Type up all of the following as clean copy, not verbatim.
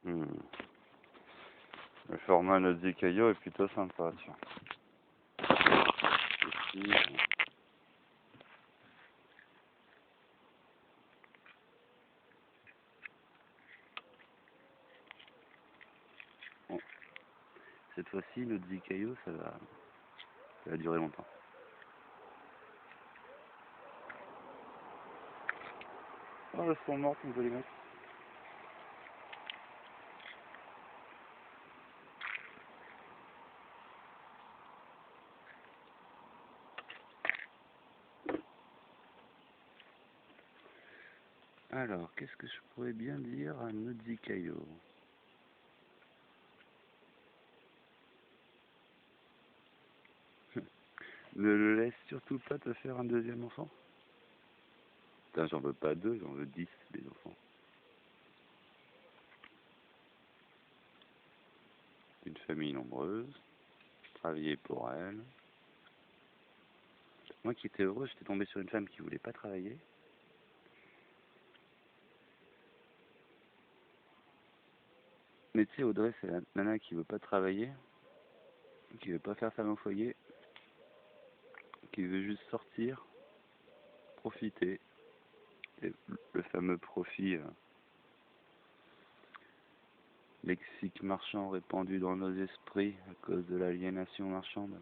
Hmm. Le format Nodzi Caillot est plutôt sympa, tiens. Ici, bon. Cette fois-ci, Nodzi Caillot, ça va durer longtemps. Oh, elles sont mortes, on peut les mettre. Alors, qu'est-ce que je pourrais bien dire à Nodzi Caillot? Ne le laisse surtout pas te faire un deuxième enfant. Putain, j'en veux pas deux, j'en veux 10, des enfants. Une famille nombreuse, travailler pour elle. Moi qui étais heureux, j'étais tombé sur une femme qui voulait pas travailler. Mais tu sais, Audrey, c'est la nana qui veut pas travailler, qui veut pas faire femme au foyer, qui veut juste sortir, profiter. Et le fameux profit lexique marchand répandu dans nos esprits à cause de l'aliénation marchande.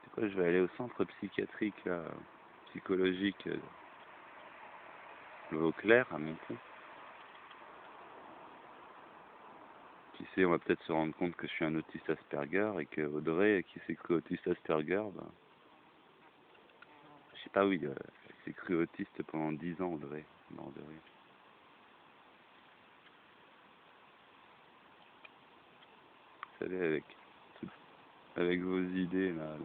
C'est quoi, je vais aller au centre psychiatrique, là, psychologique le Vauclair à Monton. Qui sait, on va peut-être se rendre compte que je suis un autiste Asperger et que Audrey, qui s'est cru autiste Asperger, ben, je sais pas, oui, elle s'est cru autiste pendant 10 ans, Audrey, mort de rire. Vous savez, avec vos idées là,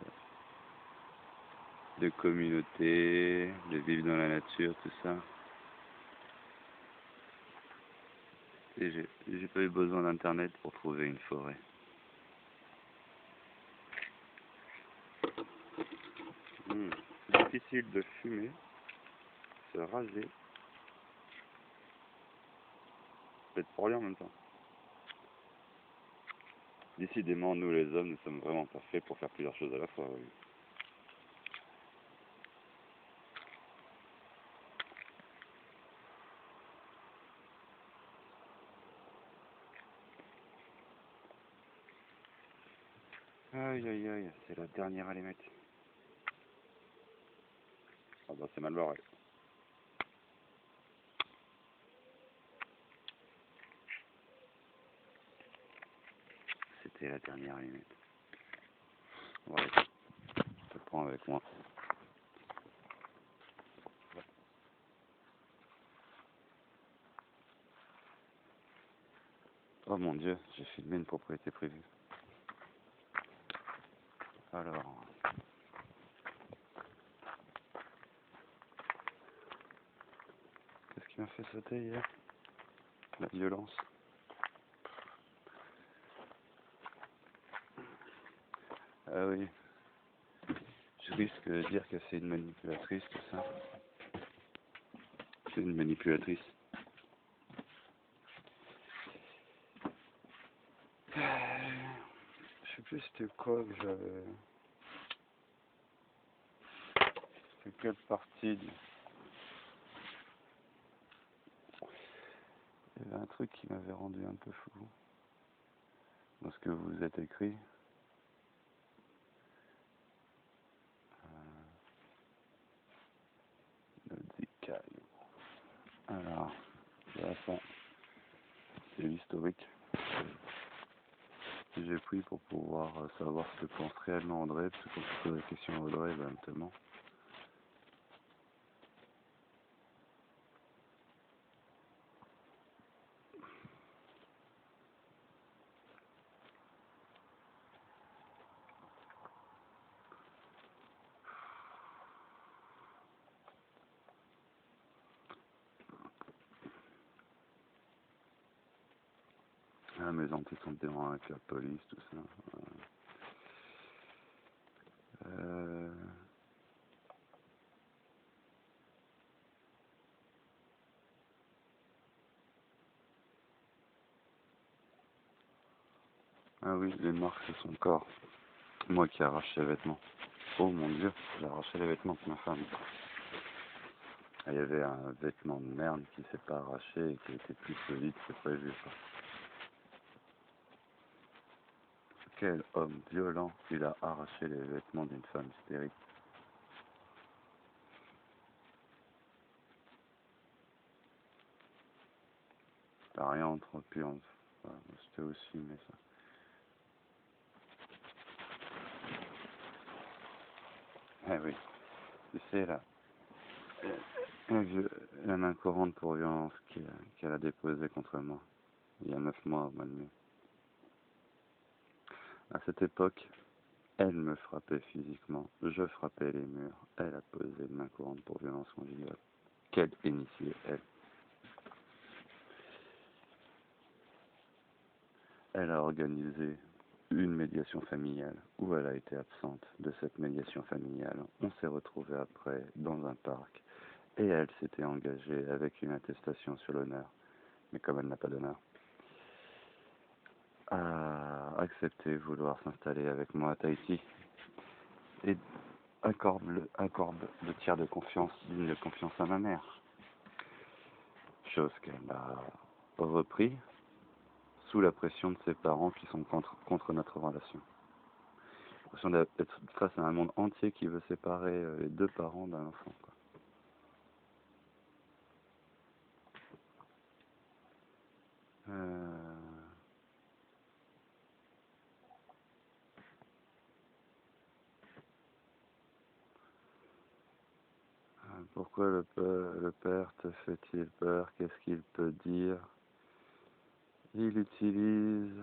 de communauté, de vivre dans la nature, tout ça. Et j'ai pas eu besoin d'internet pour trouver une forêt. Difficile de fumer, se raser, peut-être pour rien en même temps. Décidément, nous les hommes, nous sommes vraiment pas faits pour faire plusieurs choses à la fois. Oui. Aïe aïe aïe, c'est la dernière allumette. Ah bah c'est mal barré. C'était la dernière allumette. Ouais, je te prends avec moi. Oh mon dieu, j'ai filmé une propriété privée. Alors, qu'est-ce qui m'a fait sauter hier? La violence. Ah oui. Je risque de dire que c'est une manipulatrice, tout ça. C'est une manipulatrice. Je sais plus c'était quoi que j'avais... C'était quelle partie du... Il y avait un truc qui m'avait rendu un peu fou. Dans ce que vous êtes écrit. Nodzi Caillot. Alors, là, ça, c'est l'historique que j'ai pris pour pouvoir savoir ce que pense réellement Audrey, parce que quand je pose la question à Audrey, ben, elle te ment. Ah, mes antécédents avec la police, tout ça. Euh... Ah oui, les marques sur son corps. Moi qui arrache les vêtements. Oh mon Dieu, j'ai arraché les vêtements de ma femme. Ah, il y avait un vêtement de merde qui s'est pas arraché et qui était plus solide que prévu. Quoi. Quel homme violent, il a arraché les vêtements d'une femme hystérique. T'as rien entrepris en... Enfin, c'était aussi, mais ça... Eh oui, tu sais là, la main courante pour violence qu'elle a déposée contre moi il y a 9 mois au mois de mai. À cette époque, elle me frappait physiquement, je frappais les murs, elle a posé une main courante pour violence conjugale. Quelle initiée, elle. Elle a organisé une médiation familiale où elle a été absente de cette médiation familiale. On s'est retrouvés après dans un parc et elle s'était engagée avec une attestation sur l'honneur, mais comme elle n'a pas d'honneur, à accepter vouloir s'installer avec moi à Tahiti et accorde le tiers de confiance, digne de confiance à ma mère. Chose qu'elle a repris sous la pression de ses parents qui sont contre notre relation. L'impression d'être face à un monde entier qui veut séparer les deux parents d'un enfant. Quoi. Euh, pourquoi le père te fait-il peur? Qu'est-ce qu'il peut dire? Il utilise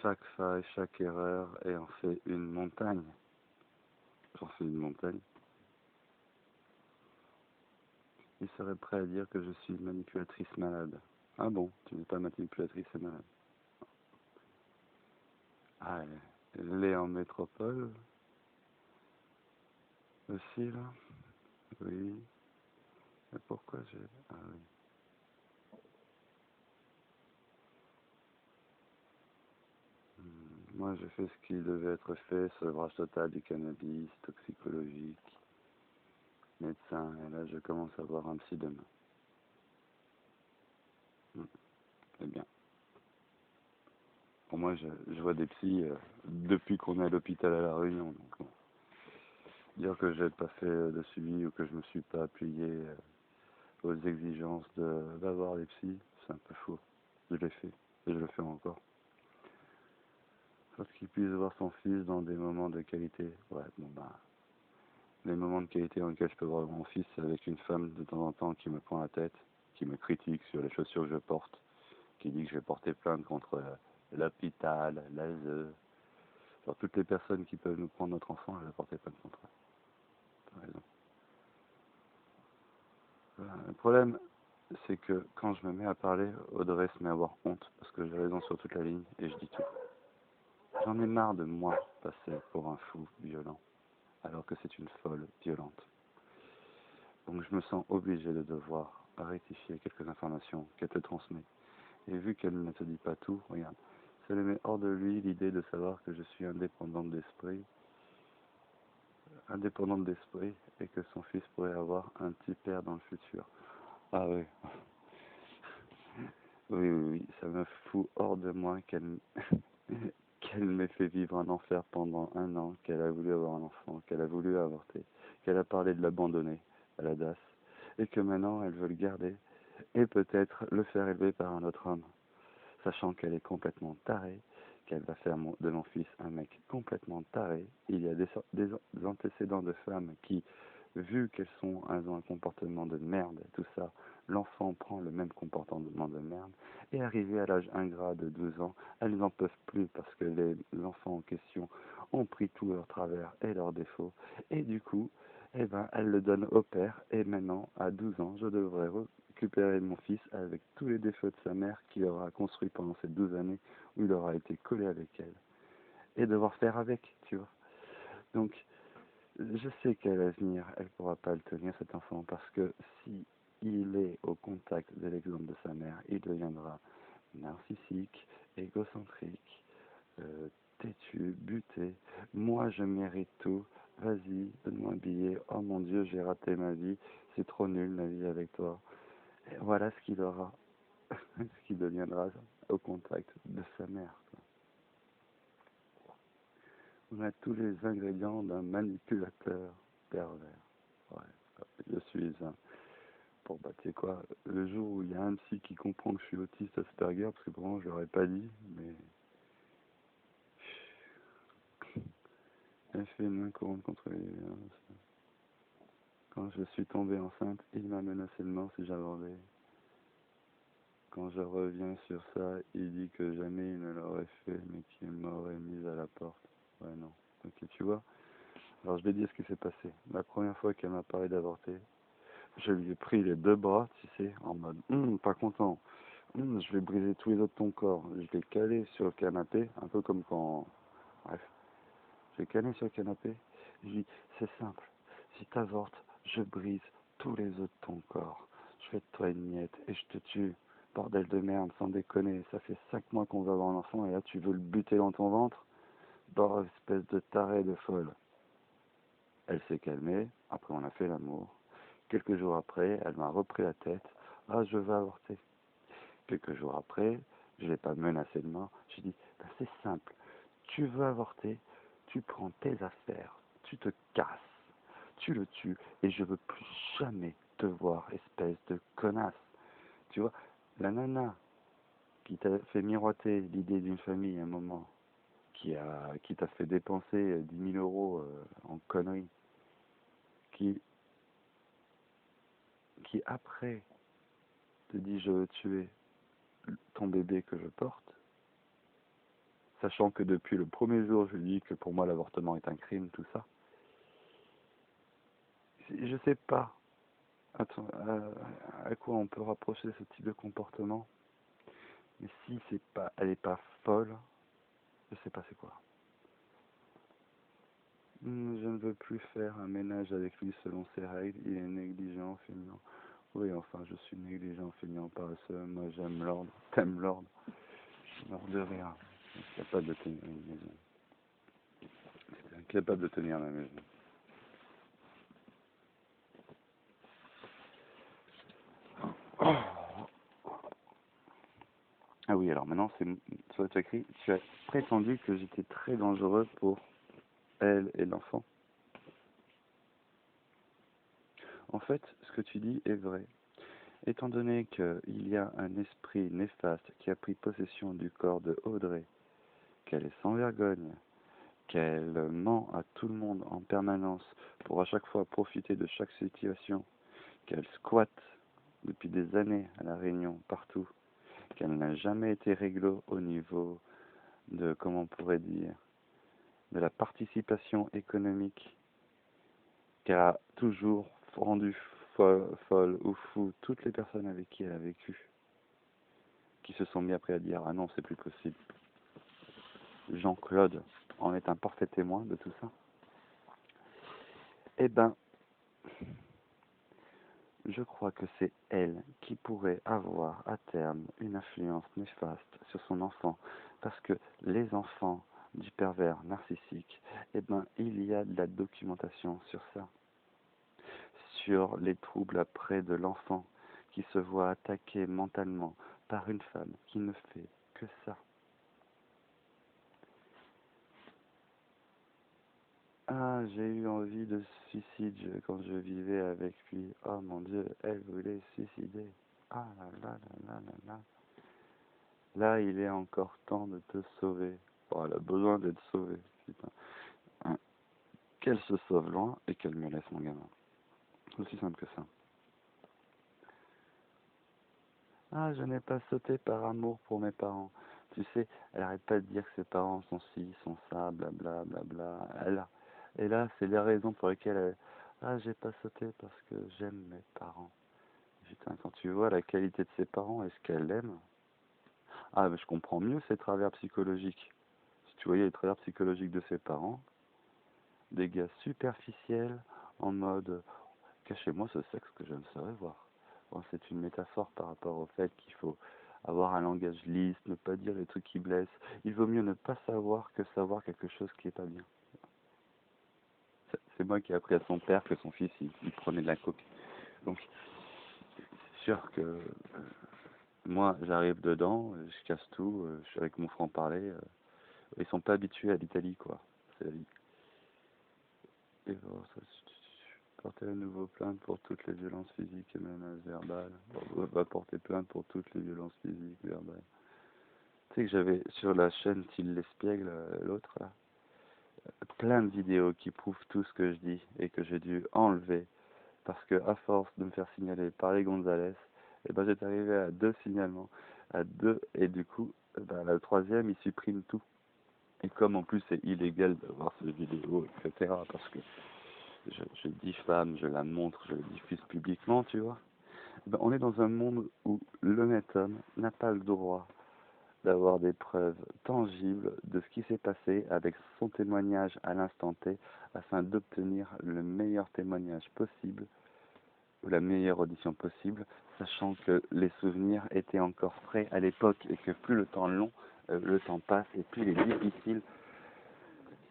chaque faille, chaque erreur et en fait une montagne. J'en fais une montagne. Il serait prêt à dire que je suis une manipulatrice malade. Ah bon, tu n'es pas manipulatrice et malade. Ah, elle est en métropole aussi là? Oui. Et pourquoi j'ai... Ah oui. Moi, j'ai fait ce qui devait être fait, sevrage total du cannabis, toxicologique, médecin, et là, je commence à voir un psy demain. C'est bien. Pour moi, je vois des psys depuis qu'on est à l'hôpital à La Réunion. Donc, bon. Dire que j'ai pas fait de suivi ou que je me suis pas appuyé aux exigences d'avoir les psys, c'est un peu faux. Je l'ai fait, et je le fais encore. Parce qu'il puisse voir son fils dans des moments de qualité. Ouais, bon bah, les moments de qualité dans lesquels je peux voir mon fils, c'est avec une femme de temps en temps qui me prend la tête, qui me critique sur les chaussures que je porte, qui dit que je vais porter plainte contre l'hôpital, l'ASE, sur toutes les personnes qui peuvent nous prendre notre enfant, je vais porter plainte contre eux. T'as raison. Le problème, c'est que quand je me mets à parler, Audrey se met à avoir honte, parce que j'ai raison sur toute la ligne, et je dis tout. J'en ai marre de moi passer pour un fou violent, alors que c'est une folle violente. Donc je me sens obligé de devoir rectifier quelques informations qu'elle te transmet. Et vu qu'elle ne te dit pas tout, regarde, ça le met hors de lui l'idée de savoir que je suis indépendante d'esprit, et que son fils pourrait avoir un petit père dans le futur. Ah oui, oui, oui, oui, ça me fout hors de moi qu'elle m'ait fait vivre un enfer pendant 1 an, qu'elle a voulu avoir un enfant, qu'elle a voulu avorter, qu'elle a parlé de l'abandonner à la DAS, et que maintenant elle veut le garder, et peut-être le faire élever par un autre homme, sachant qu'elle est complètement tarée, qu'elle va faire de mon fils un mec complètement taré. Il y a des antécédents de femmes qui, vu elles ont un comportement de merde et tout ça, l'enfant prend le même comportement de merde, et arrivé à l'âge ingrat de 12 ans, elles n'en peuvent plus parce que les enfants en question ont pris tous leurs travers et leurs défauts, et du coup, eh ben, elles le donnent au père, et maintenant, à 12 ans, je devrais récupérer mon fils avec tous les défauts de sa mère qu'il aura construit pendant ces 12 années où il aura été collé avec elle, et devoir faire avec, tu vois. Donc, je sais qu'à l'avenir, elle ne pourra pas le tenir, cet enfant, parce que si il est au contact de l'exemple de sa mère, il deviendra narcissique, égocentrique, têtu, buté. Moi, je mérite tout. Vas-y, donne-moi un billet. Oh mon Dieu, j'ai raté ma vie. C'est trop nul la vie avec toi. Et voilà ce qu'il aura, ce qui deviendra au contact de sa mère. On a tous les ingrédients d'un manipulateur pervers. Ouais, je suis un. Bon, bah, tu sais quoi, le jour où il y a un psy qui comprend que je suis autiste Asperger, parce que pour moi, je l'aurais pas dit, mais elle fait une main courante contre les violences. Quand je suis tombée enceinte, il m'a menacé de mort si j'avortais. Quand je reviens sur ça, il dit que jamais il ne l'aurait fait, mais qu'il m'aurait mise à la porte. Ouais, non. Ok, tu vois. Alors, je vais dire ce qui s'est passé. La première fois qu'elle m'a parlé d'avorter, je lui ai pris les deux bras, tu sais, en mode, pas content. Je vais briser tous les os de ton corps. Je l'ai calé sur le canapé, un peu comme quand... Bref, je l'ai calé sur le canapé. Je lui dis, c'est simple. Si t'avortes, je brise tous les os de ton corps. Je fais de toi une miette et je te tue. Bordel de merde, sans déconner. Ça fait 5 mois qu'on va avoir un enfant et là tu veux le buter dans ton ventre. Bord, espèce de tarée de folle. Elle s'est calmée. Après, on a fait l'amour. Quelques jours après, elle m'a repris la tête. Ah, je veux avorter. Quelques jours après, je ne l'ai pas menacé de mort. J'ai dit, ben, c'est simple. Tu veux avorter, tu prends tes affaires, tu te casses, tu le tues, et je veux plus jamais te voir, espèce de connasse. Tu vois, la nana qui t'a fait miroiter l'idée d'une famille à un moment, qui t'a fait dépenser 10 000 € en conneries, qui, qui après te dit je veux tuer ton bébé que je porte, sachant que depuis le premier jour, je lui dis que pour moi l'avortement est un crime, tout ça. Je sais pas à quoi on peut rapprocher ce type de comportement, mais si c'est pas, elle est pas folle, je sais pas c'est quoi. Je ne veux plus faire un ménage avec lui selon ses règles, il est négligent, feignant. Oui, enfin, je suis négligent, feignant, paresseux, moi j'aime l'ordre, t'aimes l'ordre, l'ordre de rien. Je suis capable de tenir une maison. Je suis incapable de tenir ma maison. Ah oui, alors maintenant, c'est sur le écrit, tu as prétendu que j'étais très dangereux pour elle et l'enfant. En fait, ce que tu dis est vrai. Étant donné qu'il y a un esprit néfaste qui a pris possession du corps de Audrey, qu'elle est sans vergogne, qu'elle ment à tout le monde en permanence pour à chaque fois profiter de chaque situation, qu'elle squatte depuis des années à La Réunion, partout, qu'elle n'a jamais été réglo au niveau de, comment on pourrait dire, de la participation économique, qu'elle a toujours rendu folle ou fou toutes les personnes avec qui elle a vécu, qui se sont mis après à dire ah non c'est plus possible. Jean-Claude en est un parfait témoin de tout ça. Eh ben, je crois que c'est elle qui pourrait avoir à terme une influence néfaste sur son enfant, parce que les enfants du pervers narcissique, eh ben, il y a de la documentation sur ça, sur les troubles après de l'enfant qui se voit attaqué mentalement par une femme qui ne fait que ça. Ah, j'ai eu envie de suicide quand je vivais avec lui. Oh mon Dieu, elle voulait se suicider. Ah là là là là là là. Là, il est encore temps de te sauver. Oh, elle a besoin d'être sauvée. Putain. Hein. Qu'elle se sauve loin et qu'elle me laisse mon gamin. Aussi simple que ça. Ah, je n'ai pas sauté par amour pour mes parents. Tu sais, elle arrête pas de dire que ses parents sont ci, sont ça, blabla, blabla. Et là, c'est les raisons pour lesquelles elle... Ah, j'ai pas sauté parce que j'aime mes parents. Putain, quand tu vois la qualité de ses parents et ce qu'elle aime... Ah, mais je comprends mieux ses travers psychologiques. Si tu voyais les travers psychologiques de ses parents, des gars superficiels, en mode... Cachez-moi ce sexe que je ne saurais voir. Bon, c'est une métaphore par rapport au fait qu'il faut avoir un langage lisse, ne pas dire les trucs qui blessent. Il vaut mieux ne pas savoir que savoir quelque chose qui est pas bien. C'est moi qui ai appris à son père que son fils, il prenait de la coke. Donc, c'est sûr que moi, j'arrive dedans, je casse tout, je suis avec mon franc-parler. Ils sont pas habitués à l'Italie, quoi. C'est la vie. Et bon, ça, porter à nouveau plainte pour toutes les violences physiques et menaces verbales. On va porter plainte pour toutes les violences physiques, verbales. Tu sais que j'avais sur la chaîne Till l'Espiègle, l'autre là, plein de vidéos qui prouvent tout ce que je dis et que j'ai dû enlever parce que à force de me faire signaler par les Gonzalez, et ben j'étais arrivé à 2 signalements, à 2 et du coup, la troisième il supprime tout. Et comme en plus c'est illégal de voir ces vidéos, etc. Parce que je diffame, je la montre, je la diffuse publiquement, tu vois. Ben, on est dans un monde où l'honnête homme n'a pas le droit d'avoir des preuves tangibles de ce qui s'est passé avec son témoignage à l'instant T afin d'obtenir le meilleur témoignage possible ou la meilleure audition possible, sachant que les souvenirs étaient encore frais à l'époque et que plus le temps passe et plus il est difficile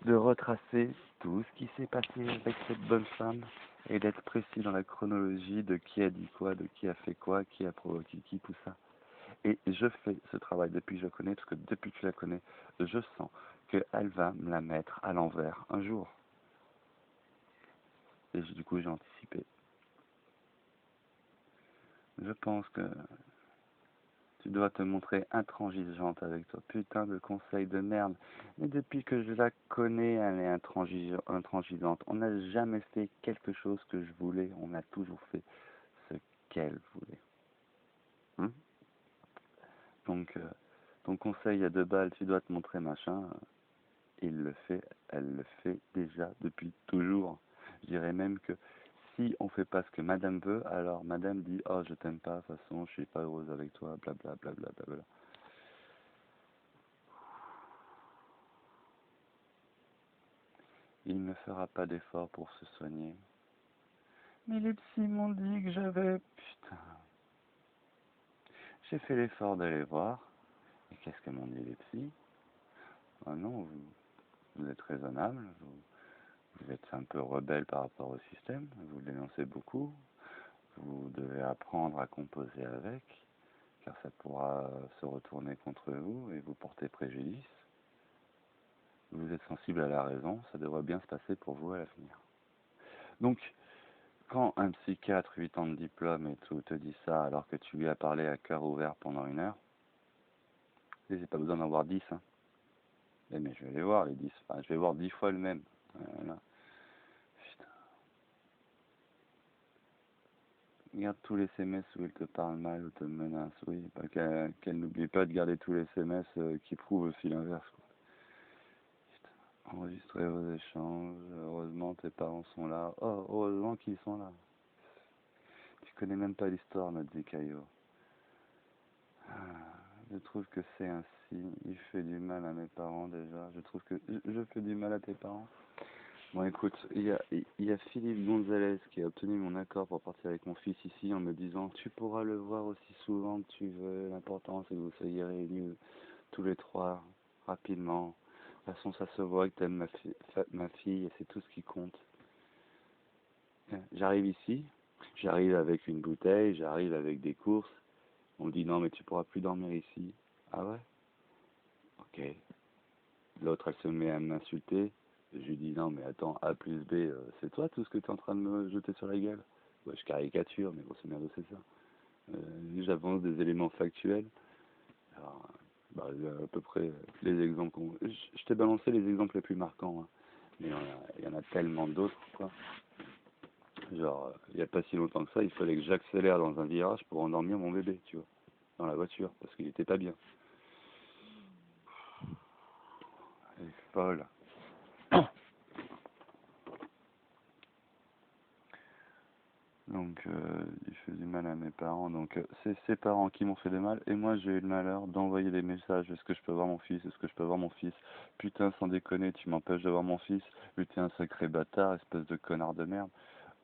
de retracer tout ce qui s'est passé avec cette bonne femme et d'être précis dans la chronologie de qui a dit quoi, de qui a fait quoi, qui a provoqué qui, tout ça. Et je fais ce travail depuis que je la connais, parce que depuis que je la connais, je sens qu'elle va me la mettre à l'envers un jour. Et du coup, j'ai anticipé. Je pense que tu dois te montrer intransigeante avec toi. Putain de conseil de merde. Mais depuis que je la connais, elle est intransigeante. On n'a jamais fait quelque chose que je voulais. On a toujours fait ce qu'elle voulait. Hein. Donc, ton conseil à 2 balles, tu dois te montrer machin. Il le fait, elle le fait déjà depuis toujours. Je dirais même que si on fait pas ce que madame veut, alors madame dit oh je t'aime pas, de toute façon je suis pas heureuse avec toi, blablabla. Bla, bla, bla, bla. Il ne fera pas d'effort pour se soigner. Mais les psys m'ont dit que j'avais... Putain. J'ai fait l'effort d'aller voir. Et qu'est-ce que m'ont dit les psys? Ah non, vous êtes raisonnable, vous êtes un peu rebelle par rapport au système, vous dénoncez beaucoup, vous devez apprendre à composer avec, car ça pourra se retourner contre vous et vous porter préjudice. Vous êtes sensible à la raison, ça devrait bien se passer pour vous à l'avenir. Donc, quand un psychiatre 8 ans de diplôme et tout te dit ça alors que tu lui as parlé à cœur ouvert pendant 1 heure, et j'ai pas besoin d'en voir 10, hein. Mais je vais les voir les 10, enfin, je vais voir 10 fois le même. Voilà. Putain. Regarde tous les SMS où il te parle mal ou te menace, oui, qu'elle n'oublie pas de garder tous les SMS qui prouvent aussi l'inverse. Enregistrez vos échanges, heureusement tes parents sont là. Oh, heureusement qu'ils sont là. Tu connais même pas l'histoire, notre Zikayo. Ah, je trouve que c'est un signe. Il fait du mal à mes parents déjà. Je trouve que je fais du mal à tes parents. Bon, écoute, il y a Philippe Gonzalez qui a obtenu mon accord pour partir avec mon fils ici en me disant tu pourras le voir aussi souvent que tu veux. L'important c'est que vous soyez réunis tous les trois rapidement. De toute façon, ça se voit que t'aimes ma fille et c'est tout ce qui compte. J'arrive ici, j'arrive avec une bouteille, j'arrive avec des courses. On me dit non mais tu pourras plus dormir ici. Ah ouais? Ok. L'autre elle se met à m'insulter. Je lui dis non mais attends, A plus B, c'est toi tout ce que tu es en train de me jeter sur la gueule? Ouais, je caricature, mais grosso merdo c'est ça. J'avance des éléments factuels. Alors, à peu près les exemples je t'ai balancé les exemples les plus marquants, hein. Mais il y en a tellement d'autres, quoi. Genre, il n'y a pas si longtemps que ça, il fallait que j'accélère dans un virage pour endormir mon bébé, tu vois, dans la voiture, parce qu'il était pas bien. Elle est folle. Donc, il fait du mal à mes parents. Donc, c'est ses parents qui m'ont fait du mal. Et moi, j'ai eu le malheur d'envoyer des messages. Est-ce que je peux voir mon fils? Est-ce que je peux voir mon fils? Putain, sans déconner, tu m'empêches de voir mon fils. Putain, un sacré bâtard, espèce de connard de merde.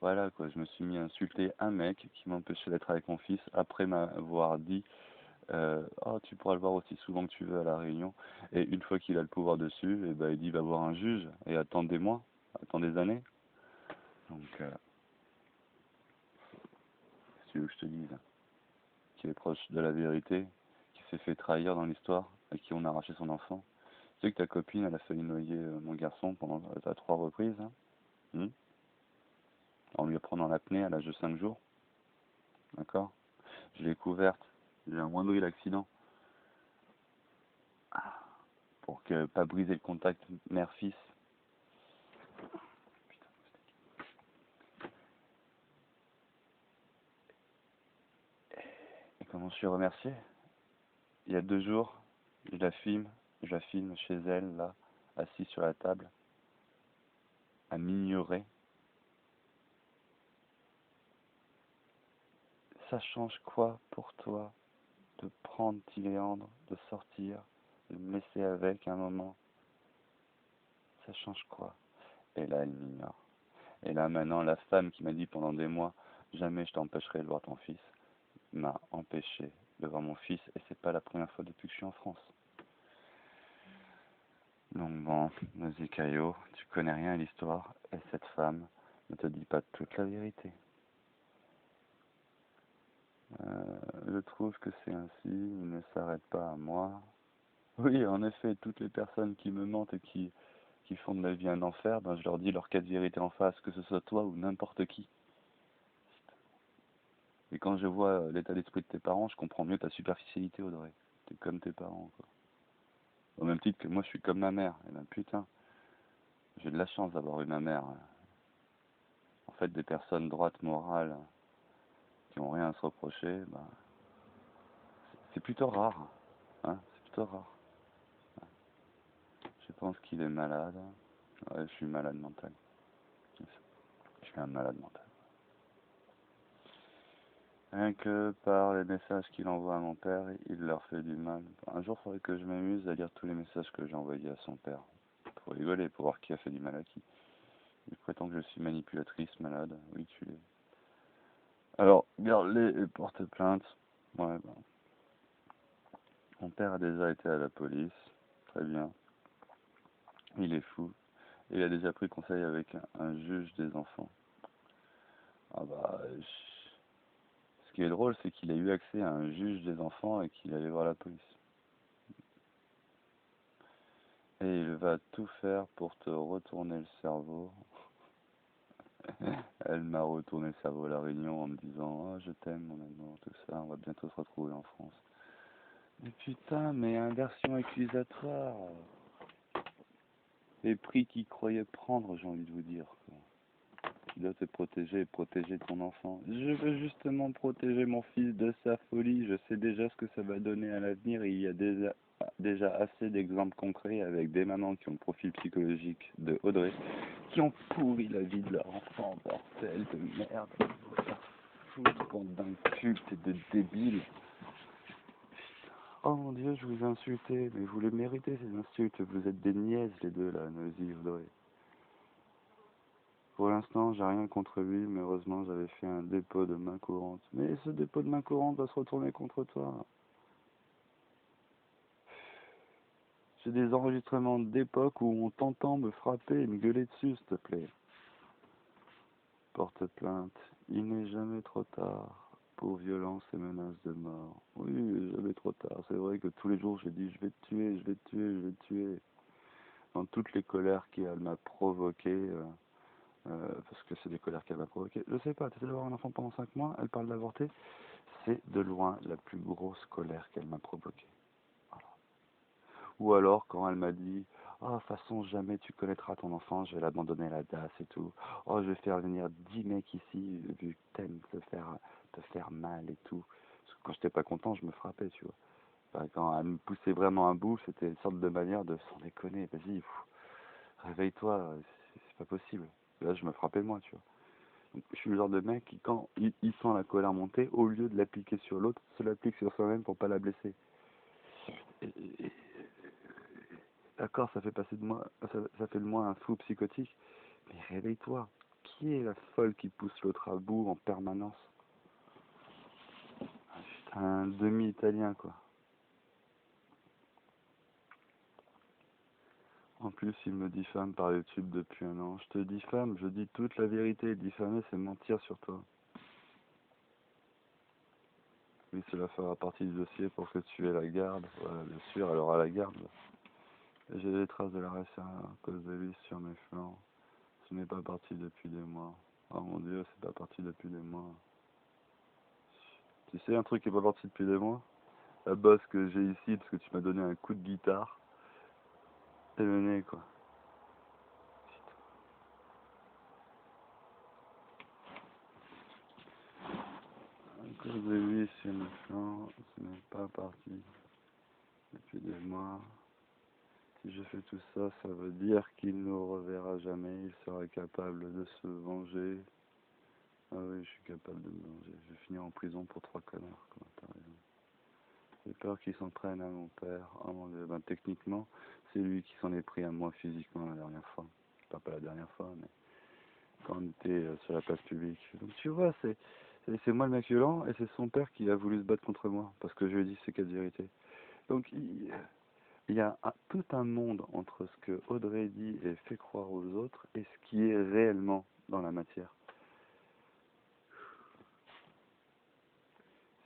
Voilà quoi, je me suis mis à insulter un mec qui m'empêchait d'être avec mon fils après m'avoir dit oh tu pourras le voir aussi souvent que tu veux à la réunion. Et une fois qu'il a le pouvoir dessus, et ben il dit va voir un juge et attends des mois, attends des années. Donc si tu veux que je te dise, qui est proche de la vérité, qui s'est fait trahir dans l'histoire, à qui on a arraché son enfant. Tu sais que ta copine elle a failli noyer mon garçon pendant à 3 reprises, hein, en lui apprenant l'apnée à l'âge de 5 jours, d'accord? Je l'ai couverte, j'ai un moindre l'accident. Pour que pas briser le contact mère-fils. Et comment je suis remercié? Il y a 2 jours, je la filme chez elle, là, assise sur la table, à m'ignorer. Ça change quoi pour toi de prendre Tiléandre, de sortir, de me laisser avec un moment? Ça change quoi? Et là, elle m'ignore. Et là, maintenant, la femme qui m'a dit pendant des mois, jamais je t'empêcherai de voir ton fils, m'a empêché de voir mon fils, et c'est pas la première fois depuis que je suis en France. Donc bon, vas-y Caillot, tu connais rien à l'histoire, et cette femme ne te dit pas toute la vérité. Je trouve que c'est ainsi, il ne s'arrête pas à moi. Oui, en effet, toutes les personnes qui me mentent et qui font de ma vie un enfer, ben je leur dis leur cas de vérité en face, que ce soit toi ou n'importe qui. Et quand je vois l'état d'esprit de tes parents, je comprends mieux ta superficialité, Audrey. T'es comme tes parents, quoi. Au même titre que moi, je suis comme ma mère. Et ben putain, j'ai de la chance d'avoir eu ma mère. En fait, des personnes droites, morales, qui ont rien à se reprocher, bah, c'est plutôt rare. Hein, c'est plutôt rare. Je pense qu'il est malade. Ouais, je suis malade mental. Je suis un malade mental. Rien que par les messages qu'il envoie à mon père, il leur fait du mal. Un jour, il faudrait que je m'amuse à lire tous les messages que j'ai envoyés à son père. Pour rigoler, pour voir qui a fait du mal à qui. Il prétend que je suis manipulatrice, malade. Oui, tu l'es. Alors, garde-les et porte plainte. Ouais, ben. Mon père a déjà été à la police. Très bien. Il est fou. Il a déjà pris conseil avec un juge des enfants. Ah bah, ce qui est drôle, c'est qu'il a eu accès à un juge des enfants et qu'il allait voir la police. Et il va tout faire pour te retourner le cerveau. Elle m'a retourné le cerveau à la réunion en me disant: oh, je t'aime, mon amour, tout ça, on va bientôt se retrouver en France. Mais putain, mais inversion accusatoire. Les prix qu'il croyait prendre, j'ai envie de vous dire. Tu dois te protéger et protéger ton enfant. Je veux justement protéger mon fils de sa folie. Je sais déjà ce que ça va donner à l'avenir. Il y a déjà assez d'exemples concrets avec des mamans qui ont le profil psychologique de Audrey, qui ont pourri la vie de leur enfant. Bordel de merde. Vous faire foutre, bande d'incultes et de débiles. Oh mon Dieu, je vous ai insulté, mais vous les méritez ces insultes. Vous êtes des niaises les deux là, Nosy, Audrey. Pour l'instant, j'ai rien contre lui, mais heureusement, j'avais fait un dépôt de main courante. Mais ce dépôt de main courante va se retourner contre toi. J'ai des enregistrements d'époque où on t'entend me frapper et me gueuler dessus, s'il te plaît. Porte plainte. Il n'est jamais trop tard pour violence et menaces de mort. Oui, jamais trop tard. C'est vrai que tous les jours, j'ai dit je vais te tuer, je vais te tuer, je vais te tuer. Dans toutes les colères qu'elle m'a provoquées. Parce que c'est des colères qu'elle m'a provoquées. Je sais pas, tu essaies d'avoir un enfant pendant 5 mois, elle parle d'avorter. C'est de loin la plus grosse colère qu'elle m'a provoquée. Voilà. Ou alors quand elle m'a dit: oh, de toute façon, jamais tu connaîtras ton enfant, je vais l'abandonner à la DAS et tout. Oh, je vais faire venir 10 mecs ici, vu que t'aimes te faire mal et tout. Parce que quand j'étais pas content, je me frappais, tu vois. Enfin, quand elle me poussait vraiment un bout, c'était une sorte de manière de s'en déconner. Vas-y, réveille-toi, c'est pas possible. Et là, je me frappais moi, tu vois. Donc, je suis le genre de mec qui, quand il sent la colère monter, au lieu de l'appliquer sur l'autre, se l'applique sur soi-même pour pas la blesser. Et d'accord, ça fait passer de moi, ça fait de moi un fou psychotique, mais réveille-toi. qui est la folle qui pousse l'autre à bout en permanence? Ah, putain, un demi-italien, quoi. En plus, il me diffame par YouTube depuis un an. Je te diffame, je dis toute la vérité. Diffamer, c'est mentir sur toi. Oui, cela fera partie du dossier pour que tu aies la garde. Voilà, bien sûr, elle aura la garde. J'ai des traces de l'arrêt à cause de vis sur mes flancs. Ce n'est pas parti depuis des mois. Oh mon Dieu, c'est pas parti depuis des mois. Tu sais un truc qui est pas parti depuis des mois? La bosse que j'ai ici parce que tu m'as donné un coup de guitare. Et le nez, quoi. À cause de vis sur mes flancs, ce n'est pas parti depuis des mois. Si je fais tout ça, ça veut dire qu'il ne reverra jamais. Il sera capable de se venger. Ah oui, je suis capable de me venger. Je vais finir en prison pour 3 connards, quoi. T'as raison. J'ai peur qu'il s'en prenne à mon père. Oh mon Dieu, ben, techniquement, c'est lui qui s'en est pris à moi physiquement la dernière fois. Enfin, pas la dernière fois, mais quand on était sur la place publique. Donc tu vois, c'est moi le mec violent et c'est son père qui a voulu se battre contre moi parce que je lui ai dit ces 4 vérités. Donc il y a tout un monde entre ce que Audrey dit et fait croire aux autres et ce qui est réellement dans la matière.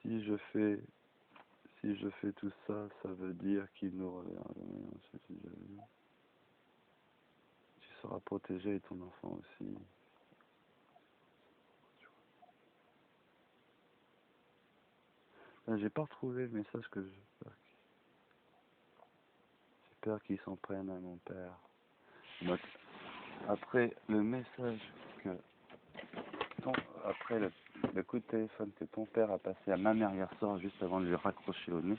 Si je fais tout ça, ça veut dire qu'il nous reverra jamais. Tu seras protégé et ton enfant aussi. J'ai pas retrouvé le message que j'ai peur qu'il s'en prenne à mon père. Donc, après le message que après le coup de téléphone que ton père a passé à ma mère hier soir juste avant de lui raccrocher au nez,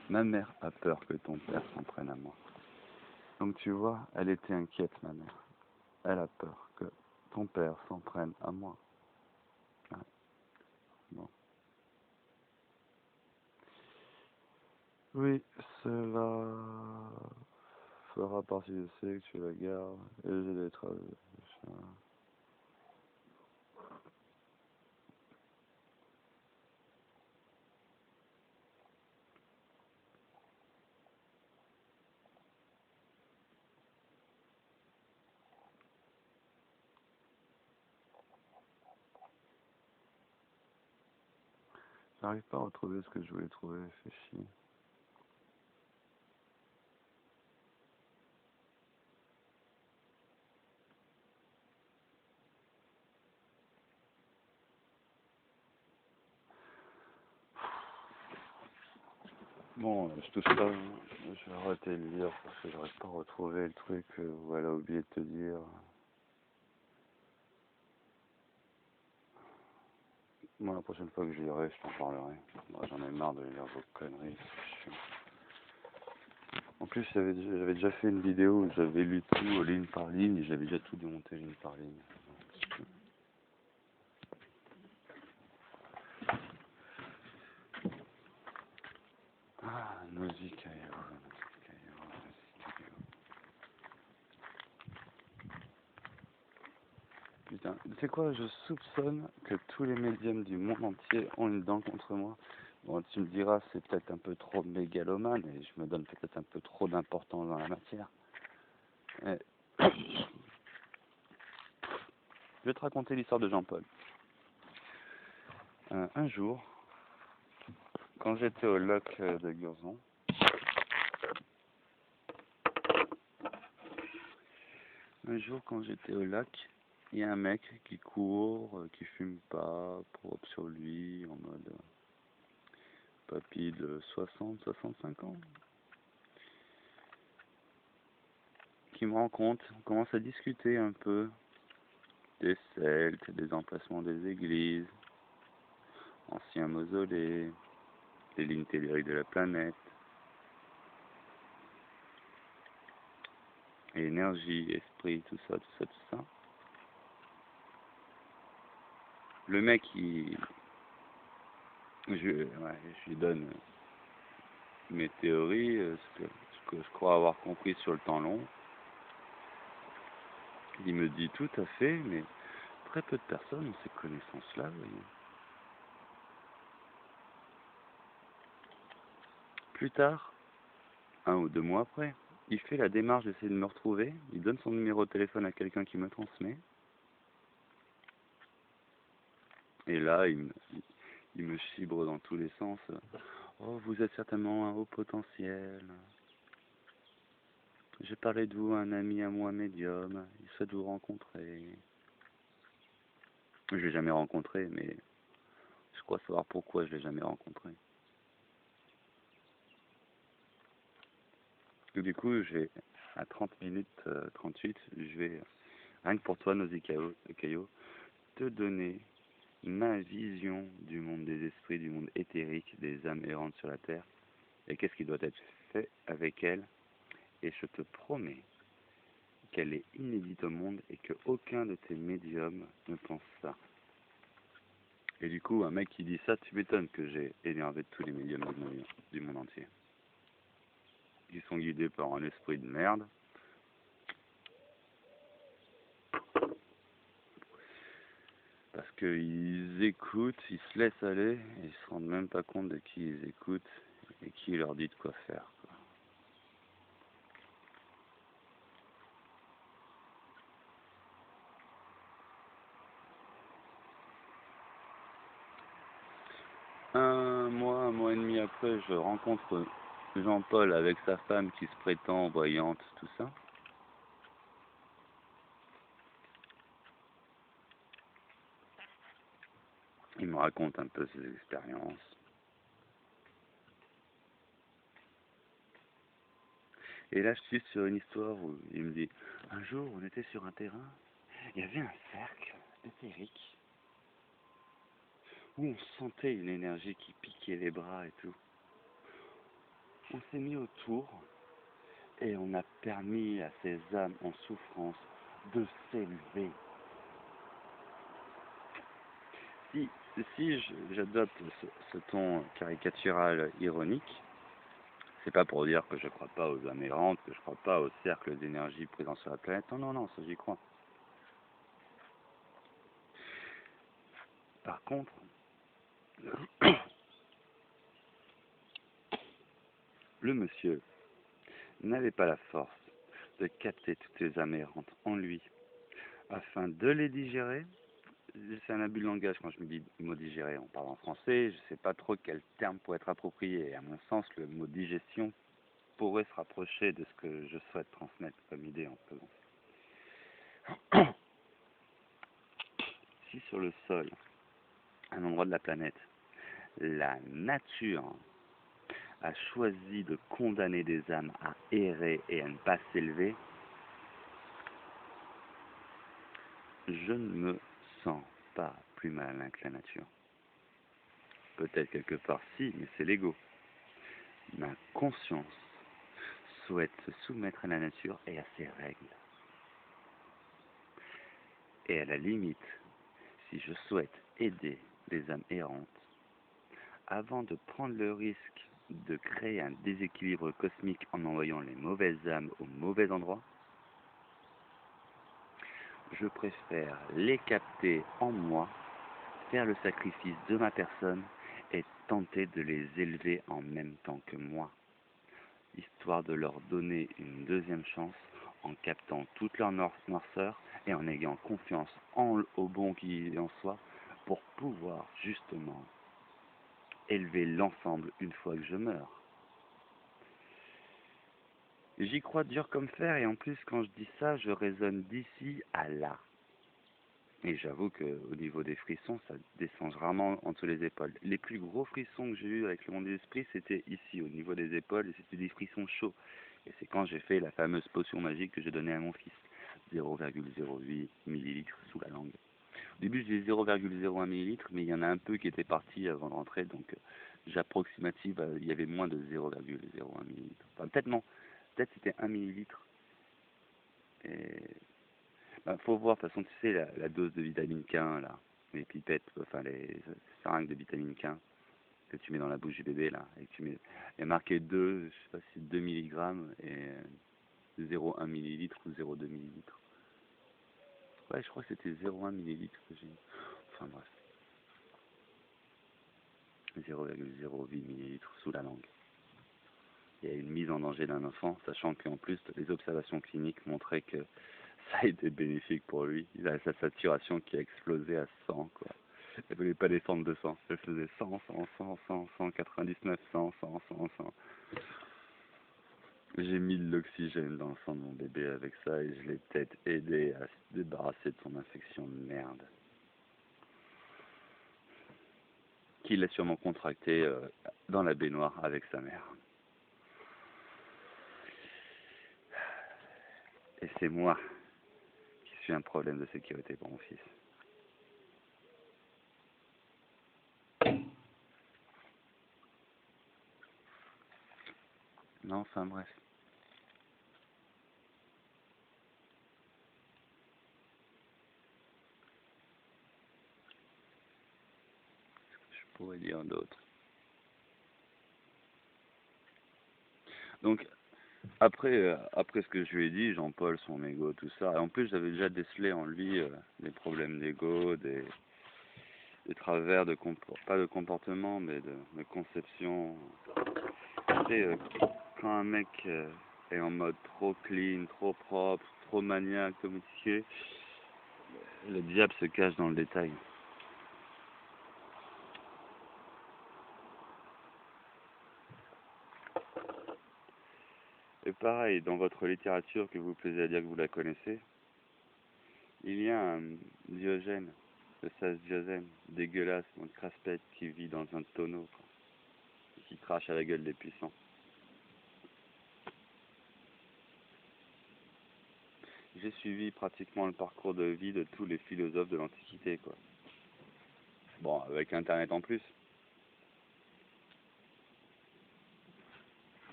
ma mère a peur que ton père s'en prenne à moi. Donc tu vois, elle était inquiète, ma mère. Elle a peur que ton père s'en prenne à moi. Ouais. Bon. Oui, cela fera partie de ce que tu la gardes et j'ai des traces. J'arrive pas à retrouver ce que je voulais trouver, c'est chier. Bon, je touche pas, je vais arrêter de lire parce que j'arrive pas à retrouver le truc où elle a oublié de te dire. Moi, la prochaine fois que je lirai, je t'en parlerai. Moi, j'en ai marre de lire vos conneries, c'est chiant. En plus, j'avais déjà fait une vidéo où j'avais lu tout ligne par ligne et j'avais déjà tout démonté ligne par ligne. Ah, Nausicaa. Putain, tu sais quoi, je soupçonne que tous les médiums du monde entier ont une dent contre moi. Bon, tu me diras, c'est peut-être un peu trop mégalomane et je me donne peut-être un peu trop d'importance dans la matière. Mais... Je vais te raconter l'histoire de Jean-Paul. Un jour, quand j'étais au lac de Gurzon, il y a un mec qui court, qui fume pas, propre sur lui, en mode papy de 60-65 ans, qui me rencontre, on commence à discuter un peu des Celtes, des emplacements des églises, anciens mausolées, les lignes telluriques de la planète, énergie, esprit, tout ça, tout ça, tout ça. Le mec, je lui donne mes théories, ce que je crois avoir compris sur le temps long. Il me dit tout à fait, mais très peu de personnes ont ces connaissances-là, vous voyez. Plus tard, 1 ou 2 mois après, il fait la démarche d'essayer de me retrouver, il donne son numéro de téléphone à quelqu'un qui me transmet, et là, il me chibre dans tous les sens. Oh, vous êtes certainement un haut potentiel. J'ai parlé de vous à un ami à moi médium, il souhaite vous rencontrer. Je l'ai jamais rencontré, mais je crois savoir pourquoi je l'ai jamais rencontré. Et du coup, je vais, à 30 minutes 38, je vais, rien que pour toi, Caillot, te donner ma vision du monde des esprits, du monde éthérique, des âmes errantes sur la Terre, et qu'est-ce qui doit être fait avec elles. Et je te promets qu'elle est inédite au monde et qu'aucun de tes médiums ne pense ça. Et du coup, un mec qui dit ça, tu m'étonnes que j'ai énervé tous les médiums du monde entier. Ils sont guidés par un esprit de merde. Parce qu'ils écoutent, ils se laissent aller, et ils se rendent même pas compte de qui ils écoutent et qui leur dit de quoi faire. Un mois et demi après, je rencontre Jean-Paul avec sa femme qui se prétend voyante, tout ça. Il me raconte un peu ses expériences. Et là, je suis sur une histoire où il me dit, un jour, on était sur un terrain, il y avait un cercle éthérique où on sentait une énergie qui piquait les bras et tout. On s'est mis autour et on a permis à ces âmes en souffrance de s'élever. Si j'adopte ce ton caricatural ironique, c'est pas pour dire que je crois pas aux âmes errantes, que je crois pas aux cercles d'énergie présents sur la planète. Non, ça j'y crois. Par contre, le monsieur n'avait pas la force de capter toutes les âmes errantes en lui afin de les digérer. C'est un abus de langage quand je me dis mot digérer. On parle en français, je sais pas trop quel terme pourrait être approprié. Et à mon sens, le mot digestion pourrait se rapprocher de ce que je souhaite transmettre comme idée en faisant. Si sur le sol, à un endroit de la planète, la nature a choisi de condamner des âmes à errer et à ne pas s'élever, je ne me sens pas plus malin que la nature. Peut-être quelque part si, mais c'est l'ego. Ma conscience souhaite se soumettre à la nature et à ses règles. Et à la limite, si je souhaite aider les âmes errantes, avant de prendre le risque de créer un déséquilibre cosmique en envoyant les mauvaises âmes au mauvais endroit, je préfère les capter en moi, faire le sacrifice de ma personne et tenter de les élever en même temps que moi, histoire de leur donner une deuxième chance en captant toute leur noirceur et en ayant confiance au bon qui en soit pour pouvoir justement élever l'ensemble une fois que je meurs. J'y crois dur comme fer et en plus quand je dis ça, je raisonne d'ici à là. Et j'avoue qu'au niveau des frissons, ça descend rarement entre les épaules. Les plus gros frissons que j'ai eu avec le monde des esprits, c'était ici, au niveau des épaules, et c'était des frissons chauds. Et c'est quand j'ai fait la fameuse potion magique que j'ai donnée à mon fils. 0,08 millilitres sous la langue. Au début, j'ai 0,01 millilitres, mais il y en a un peu qui était parti avant de rentrer, donc j'approximative, il y avait moins de 0,01 millilitres. Enfin, peut-être non, peut-être c'était 1 millilitre. Et faut voir, de toute façon, tu sais, la dose de vitamine K1, là, les pipettes, enfin les seringues de vitamine K que tu mets dans la bouche du bébé, là, et que tu mets, il y a marqué 2, je sais pas si c'est 2 milligrammes et 0,1 millilitre ou 0,2 millilitres. Ouais, je crois que c'était 0,1 millilitre que j'ai. Enfin bref. 0,08 millilitres sous la langue. Il y a une mise en danger d'un enfant, sachant qu'en plus, les observations cliniques montraient que ça a été bénéfique pour lui. Il a sa saturation qui a explosé à 100, quoi. Elle voulait pas descendre de 100. Elle faisait 100, 100, 100, 100, 199, 100, 100, 100, 100. J'ai mis de l'oxygène dans le sang de mon bébé avec ça et je l'ai peut-être aidé à se débarrasser de son infection de merde. Qu'il a sûrement contracté dans la baignoire avec sa mère. Et c'est moi qui suis un problème de sécurité pour mon fils. Non, enfin bref. Je pourrais dire d'autres. Donc, après ce que je lui ai dit, Jean-Paul, son ego, tout ça, et en plus j'avais déjà décelé en lui des problèmes d'ego, des travers de pas de comportement, mais de conception. Tu sais, quand un mec est en mode trop clean, trop propre, trop maniaque, trop méticuleux, le diable se cache dans le détail. Et pareil, dans votre littérature, que vous plaisez à dire que vous la connaissez, il y a un Diogène, le sage Diogène, dégueulasse, mon crasse-pète qui vit dans un tonneau, quoi, et qui crache à la gueule des puissants. J'ai suivi pratiquement le parcours de vie de tous les philosophes de l'Antiquité, quoi. Bon, avec Internet en plus.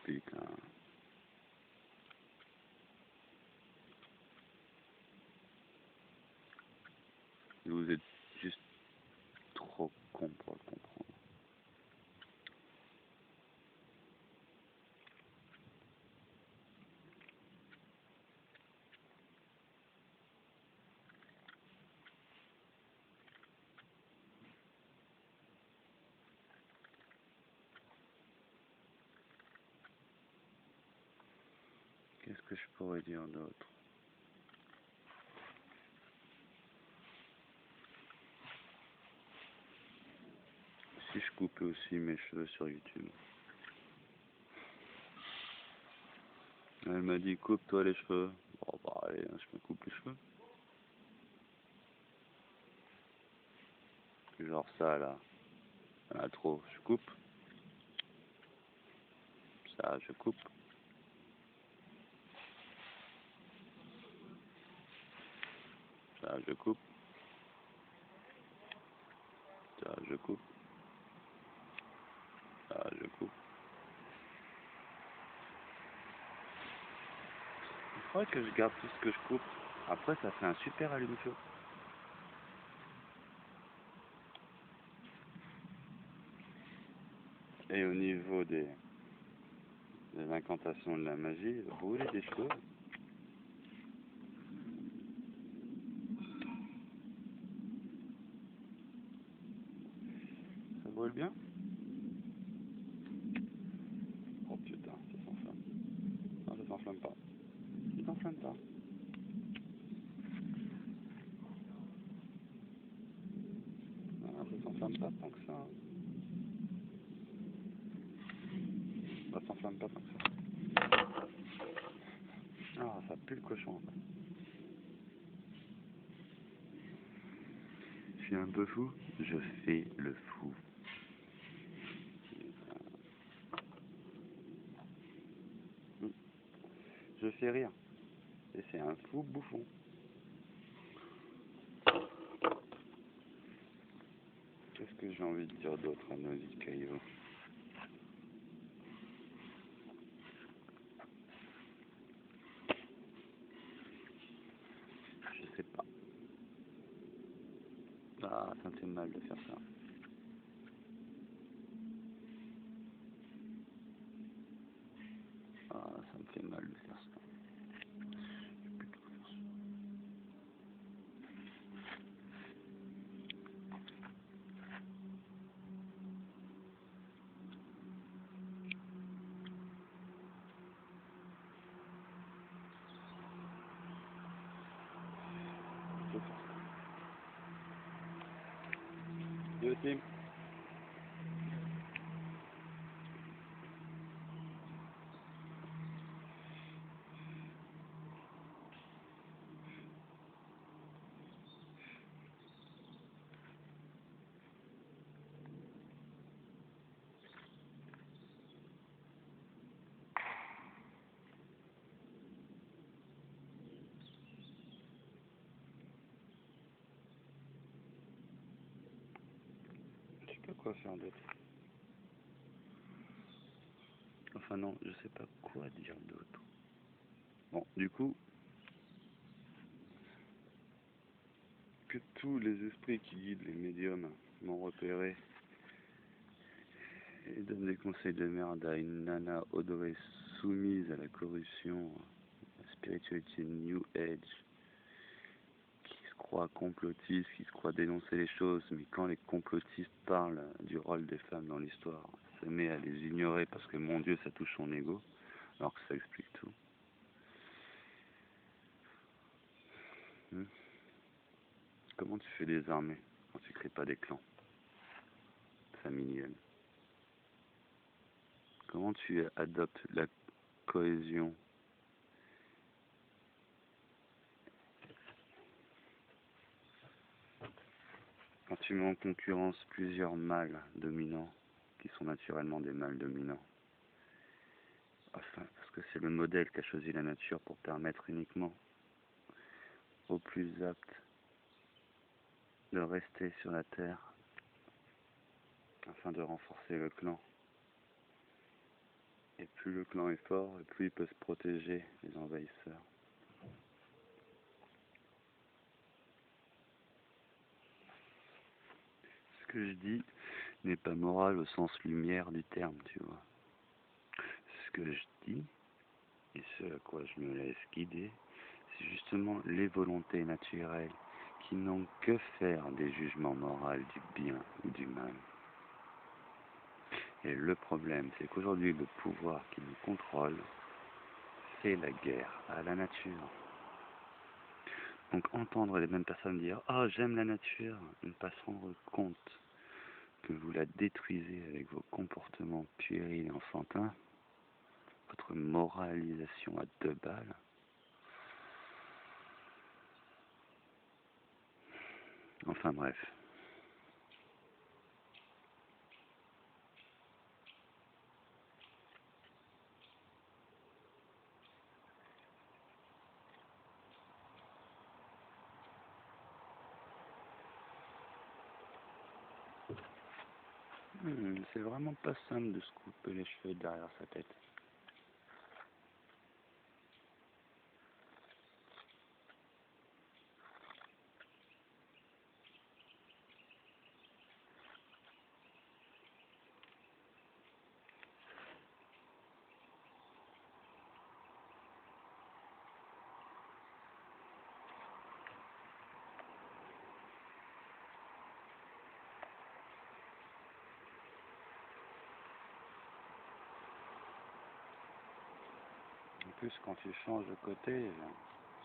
Putain. Vous êtes juste trop con pour le comprendre. Qu'est-ce que je pourrais dire d'autre? Si je coupais aussi mes cheveux sur YouTube. Elle m'a dit coupe-toi les cheveux. Bon bah allez, hein, je me coupe les cheveux. Genre ça là, il y en a trop, je coupe. Ça, je coupe. Ça, je coupe. Ça, je coupe. Ça, je coupe. Il faudrait que je garde tout ce que je coupe. Après, ça fait un super allume-feu. Et au niveau de l'incantation de la magie, brûler des cheveux. Ça brûle bien? Oh putain, ça s'enflamme. Non, ça s'enflamme pas. Ça s'enflamme pas. Non, ça s'enflamme pas tant que ça. Ça s'enflamme pas tant que ça. Ah, ça pue le cochon. Je suis un peu fou. Je fais le fou. Je fais rire. Et c'est un fou bouffon. Qu'est-ce que j'ai envie de dire d'autre à Nosy Caillot? Je sais pas. Ah, ça me fait mal de faire ça. Ah, ça me fait mal de faire ça. Yo Tim. Je sais pas quoi faire d'autre. Enfin non, je sais pas quoi dire d'autre. Bon, du coup, que tous les esprits qui guident les médiums m'ont repéré et donnent des conseils de merde à une nana odorée soumise à la corruption, à la spiritualité New Age, qui se croit complotiste, qui se croit dénoncer les choses, mais quand les complotistes parlent du rôle des femmes dans l'histoire, se met à les ignorer parce que mon Dieu, ça touche son ego, alors que ça explique tout. Comment tu fais des armées quand tu crées pas des clans familiales? Comment tu adoptes la cohésion quand tu mets en concurrence plusieurs mâles dominants qui sont naturellement des mâles dominants? Enfin, parce que c'est le modèle qu'a choisi la nature pour permettre uniquement aux plus aptes de rester sur la terre afin de renforcer le clan. Et plus le clan est fort, et plus il peut se protéger des envahisseurs. Ce que je dis n'est pas moral au sens lumière du terme, tu vois. Ce que je dis, et ce à quoi je me laisse guider, c'est justement les volontés naturelles qui n'ont que faire des jugements moraux du bien ou du mal. Et le problème, c'est qu'aujourd'hui, le pouvoir qui nous contrôle, c'est la guerre à la nature. Donc entendre les mêmes personnes dire « Oh, j'aime la nature », ne pas se rendre compte que vous la détruisez avec vos comportements puérils et enfantins, votre moralisation à 2 balles. Enfin bref. C'est vraiment pas simple de se couper les cheveux derrière sa tête. En plus, quand tu changes de côté,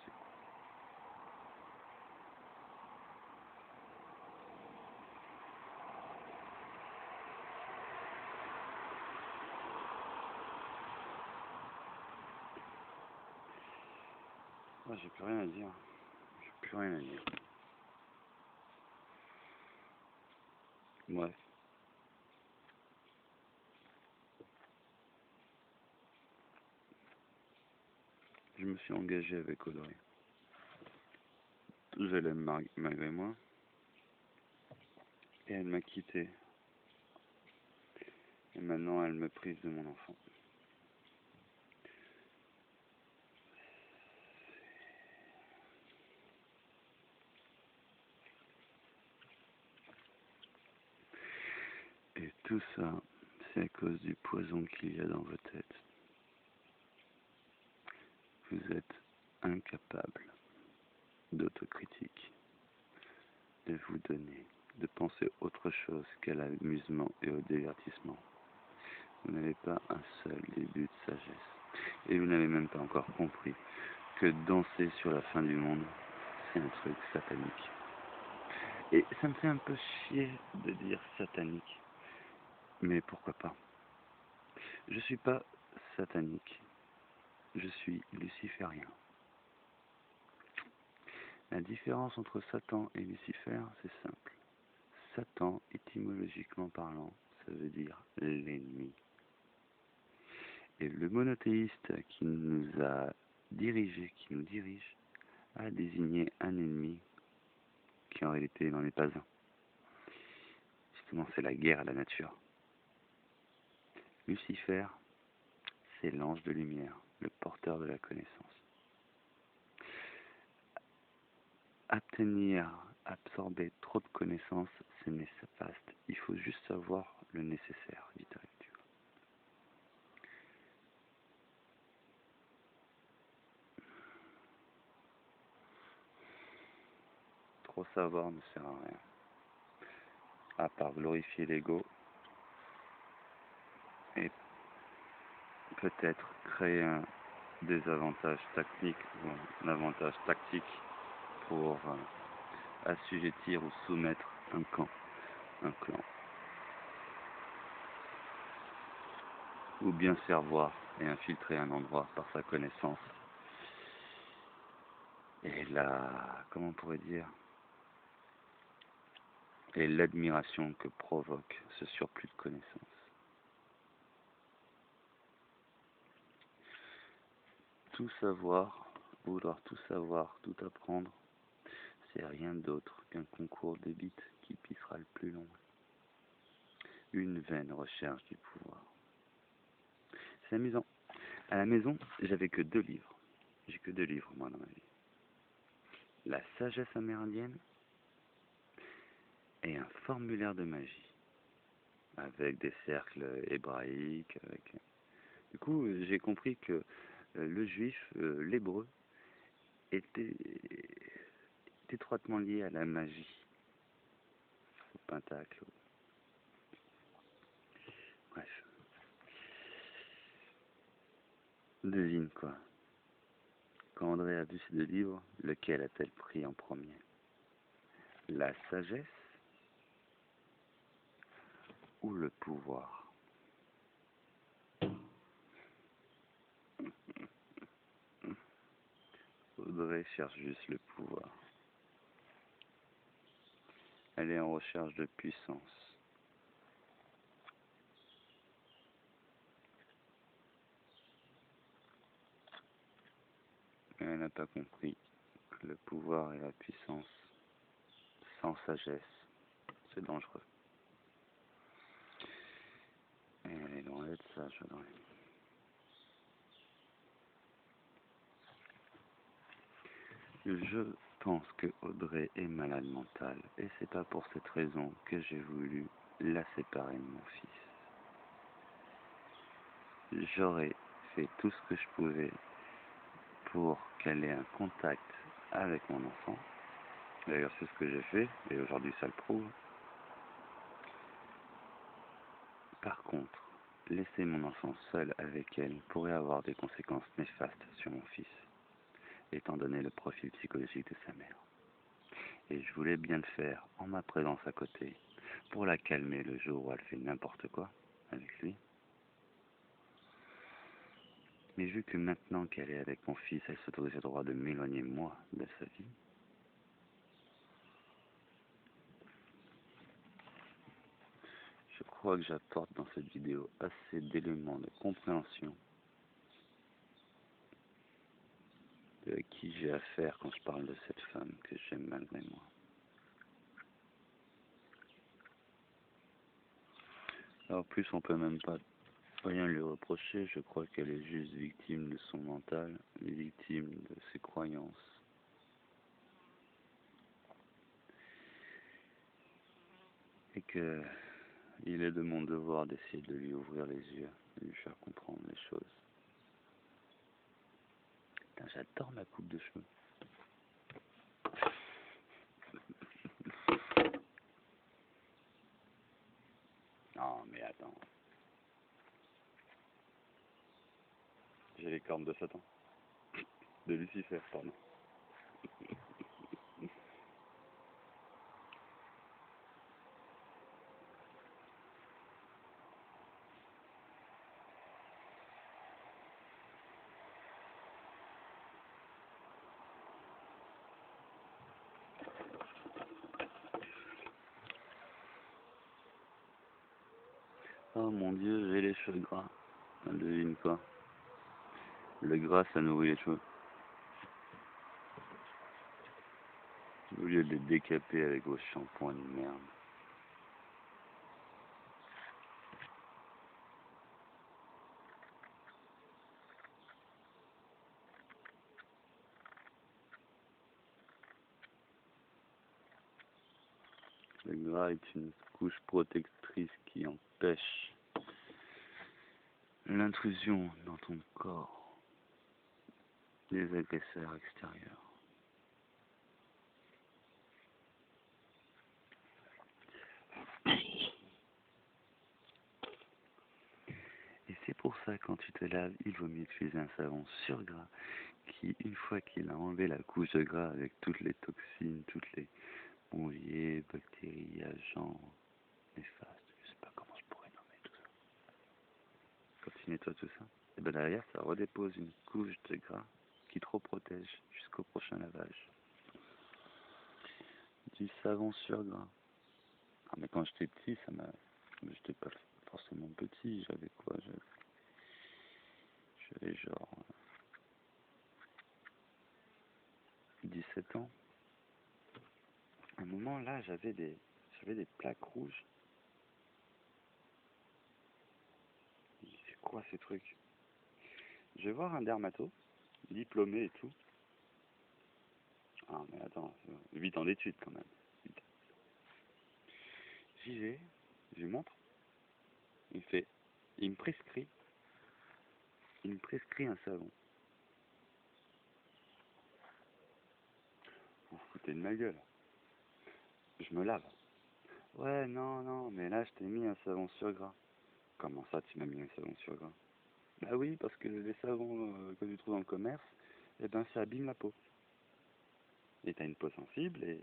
c'est... Oh, j'ai plus rien à dire. J'ai plus rien à dire. Bref. Je me suis engagé avec Audrey. Je l'aime malgré moi. Et elle m'a quitté. Et maintenant, elle me prive de mon enfant. Et tout ça, c'est à cause du poison qu'il y a dans vos têtes. Vous êtes incapable d'autocritique, de vous donner, de penser autre chose qu'à l'amusement et au divertissement. Vous n'avez pas un seul début de sagesse. Et vous n'avez même pas encore compris que danser sur la fin du monde, c'est un truc satanique. Et ça me fait un peu chier de dire satanique. Mais pourquoi pas? Je suis pas satanique. Je suis luciférien. La différence entre Satan et Lucifer, c'est simple. Satan, étymologiquement parlant, ça veut dire l'ennemi. Et le monothéiste qui nous a dirigés, qui nous dirige, a désigné un ennemi qui en réalité n'en est pas un. Justement, c'est la guerre à la nature. Lucifer, c'est l'ange de lumière, le porteur de la connaissance. Absorber trop de connaissances, c'est néfaste. Il faut juste savoir le nécessaire, dit Aristote. Trop savoir ne sert à rien, à part glorifier l'ego et peut-être créer un désavantage tactique ou un avantage tactique pour assujettir ou soumettre un camp, un clan. Ou bien se faire voir et infiltrer un endroit par sa connaissance. Et comment on pourrait dire, et l'admiration que provoque ce surplus de connaissances. Tout savoir, vouloir tout savoir, tout apprendre, c'est rien d'autre qu'un concours de bits qui pissera le plus long. Une vaine recherche du pouvoir. C'est amusant. À la maison, j'avais que 2 livres. J'ai que 2 livres, moi, dans ma vie. La sagesse amérindienne et un formulaire de magie. Avec des cercles hébraïques. Du coup, j'ai compris que le juif, l'hébreu, était étroitement lié à la magie, au pentacle. Bref. Devine quoi. Quand André a vu ces 2 livres, lequel a-t-elle pris en premier? La sagesse ou le pouvoir? Audrey cherche juste le pouvoir. Elle est en recherche de puissance. Mais elle n'a pas compris que le pouvoir et la puissance, sans sagesse, c'est dangereux. Et elle est loin d'être sage, Audrey. Je pense que Audrey est malade mentale, et c'est pas pour cette raison que j'ai voulu la séparer de mon fils. J'aurais fait tout ce que je pouvais pour qu'elle ait un contact avec mon enfant. D'ailleurs, c'est ce que j'ai fait, et aujourd'hui ça le prouve. Par contre, laisser mon enfant seul avec elle pourrait avoir des conséquences néfastes sur mon fils, étant donné le profil psychologique de sa mère. Et je voulais bien le faire en ma présence à côté, pour la calmer le jour où elle fait n'importe quoi avec lui. Mais vu que maintenant qu'elle est avec mon fils, elle s'autorise le droit de m'éloigner moi de sa vie, je crois que j'apporte dans cette vidéo assez d'éléments de compréhension de qui j'ai affaire quand je parle de cette femme que j'aime malgré moi. Alors plus on peut même pas rien lui reprocher, je crois qu'elle est juste victime de son mental, victime de ses croyances. Et que il est de mon devoir d'essayer de lui ouvrir les yeux, de lui faire comprendre les choses. Putain, j'adore ma coupe de cheveux. Non mais attends. J'ai les cornes de Satan. De Lucifer, pardon. Oh mon Dieu, j'ai les cheveux gras. Devine quoi? Le gras, ça nourrit les cheveux. Au lieu de les décaper avec vos shampoings de merde. Le gras est une couche protectrice qui empêche l'intrusion dans ton corps des agresseurs extérieurs. Et c'est pour ça, quand tu te laves, il vaut mieux utiliser un savon sur gras qui, une fois qu'il a enlevé la couche de gras avec toutes les toxines, toutes les bronchiers, bactéries, agents néfastes, je sais pas comment je pourrais nommer tout ça. Quand tu nettoies tout ça, et ben derrière, ça redépose une couche de gras qui te reprotège jusqu'au prochain lavage. Du savon sur gras. Ah, mais quand j'étais petit, j'étais pas forcément petit, j'avais quoi? J'avais genre 17 ans. À un moment là, j'avais des plaques rouges. C'est quoi ces trucs? Je vais voir un dermato, diplômé et tout. Ah mais attends, 8 ans d'études quand même. J'y vais, je lui montre, il fait, il me prescrit, un savon. Vous vous foutez de ma gueule. Je me lave. Ouais, non, mais là je t'ai mis un savon sur gras. Comment ça tu m'as mis un savon sur gras? Bah oui, parce que les savons que tu trouves dans le commerce, eh ben ça abîme la peau. Et t'as une peau sensible et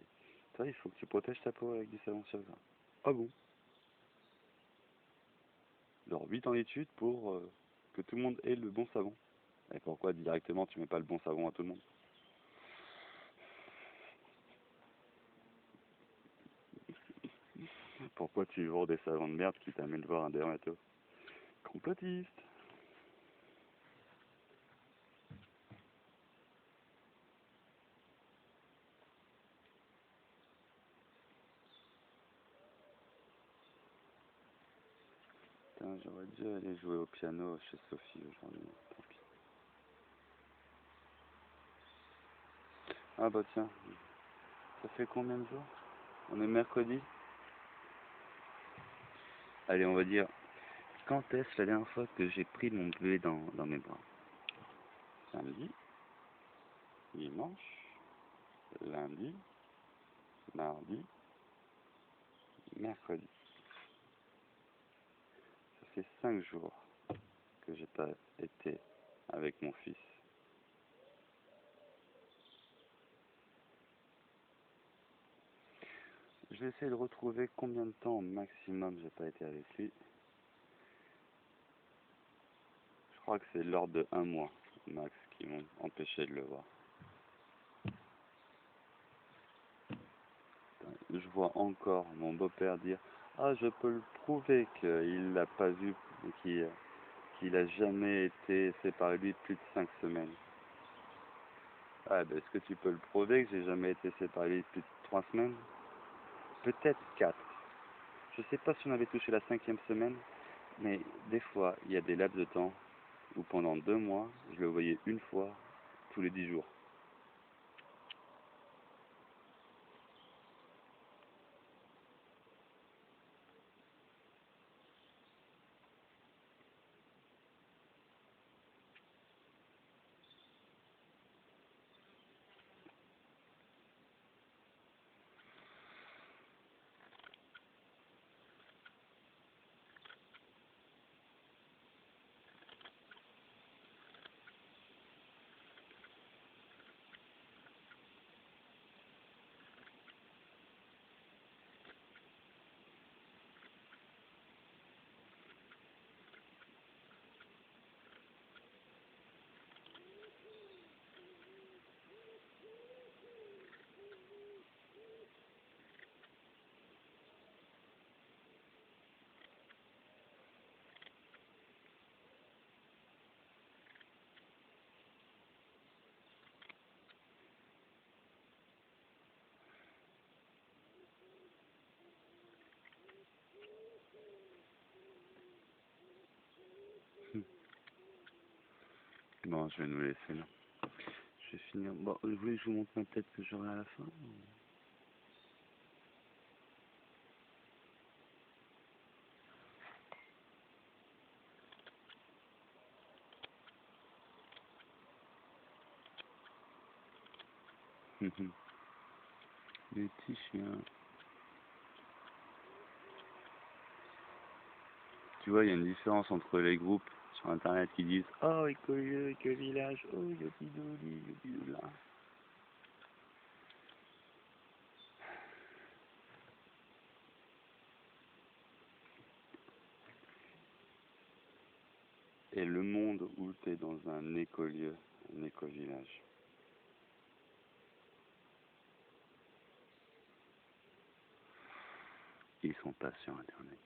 toi il faut que tu protèges ta peau avec du savon sur gras. Ah bon? Genre 8 ans d'études pour que tout le monde ait le bon savon. Et pourquoi directement tu mets pas le bon savon à tout le monde? Pourquoi tu vends des savons de merde qui t'amènent voir un dermato? Complotiste. Putain, j'aurais dû aller jouer au piano chez Sophie aujourd'hui. Tant pis. Ah bah tiens, ça fait combien de jours? On est mercredi? Allez, on va dire, quand est-ce la dernière fois que j'ai pris mon bébé dans mes bras? Samedi, dimanche, lundi, mardi, mercredi. Ça fait 5 jours que j'ai pas été avec mon fils. Je vais essayer de retrouver combien de temps au maximum j'ai pas été avec lui. Je crois que c'est l'ordre de 1 mois max qui m'ont empêché de le voir. Je vois encore mon beau-père dire: ah, je peux le prouver qu'il l'a pas vu, qu'il a jamais été séparé de lui plus de 5 semaines. Ah, ben, est-ce que tu peux le prouver que j'ai jamais été séparé de lui plus de 3 semaines? Peut-être 4. Je sais pas si on avait touché la 5e semaine, mais des fois, il y a des laps de temps où pendant 2 mois, je le voyais une fois tous les 10 jours. Bon, je vais nous laisser là. Je vais finir. Bon, vous voulez que je vous montre ma tête que j'aurai à la fin Les petits chiens. Tu vois, il y a une différence entre les groupes sur internet qui disent oh, écolieux, éco-village, oh, yopidouli, yopidoula. Et le monde où tu es dans un écolieu, un éco-village. Ils sont pas sur internet.